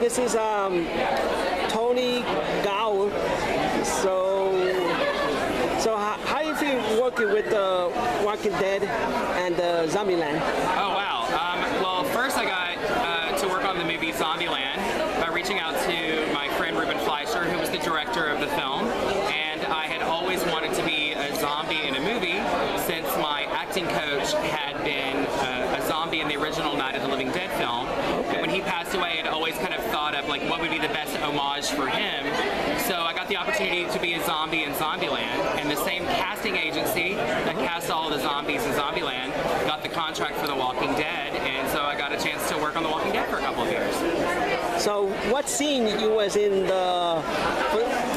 this is Tony Gowell. So how you feel working with Walking Dead and ZombieLand? Oh wow. Well, first I got to work on the movie ZombieLand by reaching out to my friend Ruben Fleischer, who was the director of the film, and I had always wanted to be a zombie in a movie since my acting coach had been a zombie in the original Night of the Living Dead film. And when he passed away, I'd always kind of thought of like what would be the best homage for him. So I got the opportunity to be a zombie in ZombieLand, and the same casting agency that cast all of the zombies in ZombieLand got the contract for The Walking Dead, and so I got a chance to work on The Walking Dead for a couple of years. So what scene you was in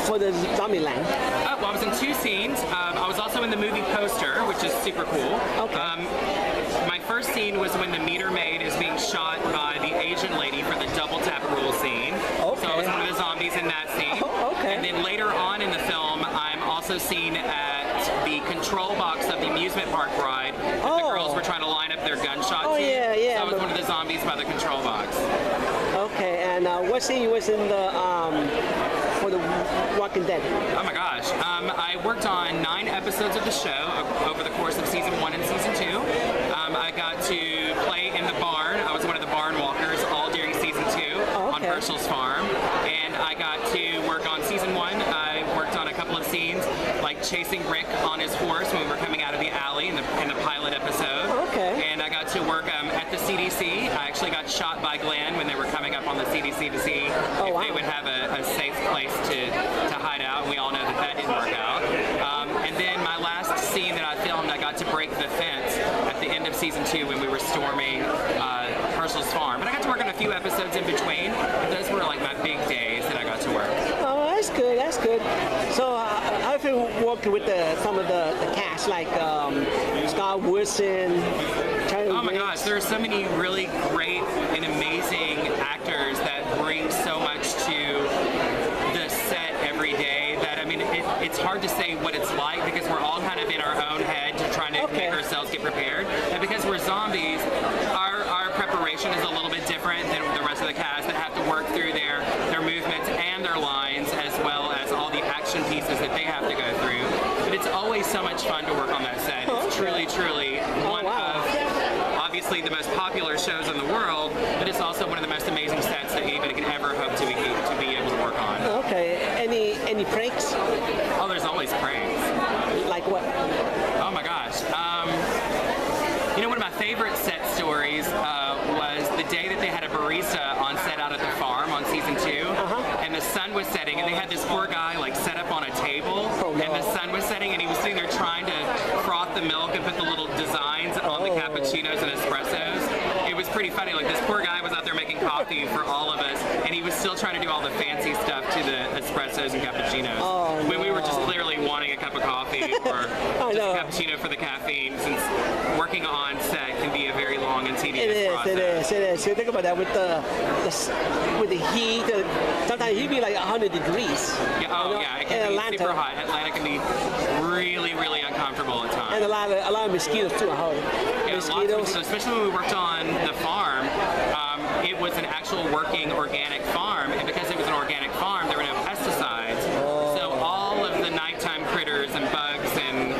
for the ZombieLand? Well, I was in 2 scenes. I was also in the movie poster, which is super cool. Okay. My first scene was when the meter maid is being shot by the Asian lady for the double tap rule scene. Okay. So I was one of the zombies in that scene. Oh, okay. And then later on in the film, I'm also seen at the control box of the amusement park ride that the girls were trying to line up their gunshot to. Yeah, yeah. So I was one of the zombies by the control box. Okay, and what scene you was in for the Walking Dead? Oh my gosh. I worked on 9 episodes of the show over the course of season 1 and season 2. I got to play in the barn. I was one of the barn walkers all during season 2 on Herschel's farm. And I got to work on season 1. I worked on a couple of scenes like chasing Rick on his horse when we were coming out of the alley in the pilot episode. Okay. And I got to work at the CDC. I actually got shot by Glenn when they were coming up on the CDC to see if they would have a safe place to hide out, and we all know that didn't work out. And then my last scene that I filmed, I got to break the fence at the end of season 2 when we were storming Herschel's farm. But I got to work on a few episodes in between, but those were like my big days that I got to work. Oh, that's good, that's good. So I feel working with some of the cast, like Scott Wilson, oh my gosh, there are so many really great and amazing actors that bring so much to the set every day that, I mean, it's hard to say what it's like because we're all kind of in our own head to trying to make ourselves get prepared. And because we're zombies, our preparation is a little bit different than the rest of the cast that have to work through their movements and their lines as well as all the action pieces that they have to go through. But it's always so much fun to work on that set. It's truly, truly one of obviously the most popular shows in the world, but it's also one of the most amazing sets that anybody could ever hope to be able to work on. Okay. Any pranks? Oh, there's always pranks. Like what? Oh my gosh. You know, one of my favorite set stories was the day that they had a barista on set out at the farm on season 2, and the sun was setting, and they had this poor guy like set up on a table, and the sun was setting, and he was sitting there trying to froth the milk and put the little designs on the cappuccinos and espressos. It was pretty funny. Like, this poor guy was out there making coffee for all of us, and he was still trying to do all the fancy stuff to the espressos and cappuccinos. When we were just clearly wanting a cup of coffee or just a cappuccino for the caffeine, since working on set can be a very long and tedious process. It is. So think about that with the heat. Sometimes it'd be like 100 degrees. Yeah, it can be super hot. Atlanta can be really, really uncomfortable at times. And a lot of mosquitoes too. Lots of mosquitoes, especially when we worked on the farm. It was an actual working organic farm, and because it was an organic farm, there were no pesticides. So all of the nighttime critters and bugs and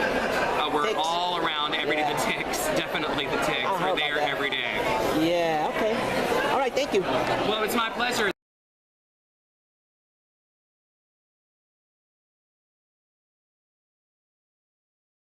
were all around every day. The ticks, definitely the ticks, were there every day. Yeah. Okay. All right. Thank you. Well, it's my pleasure.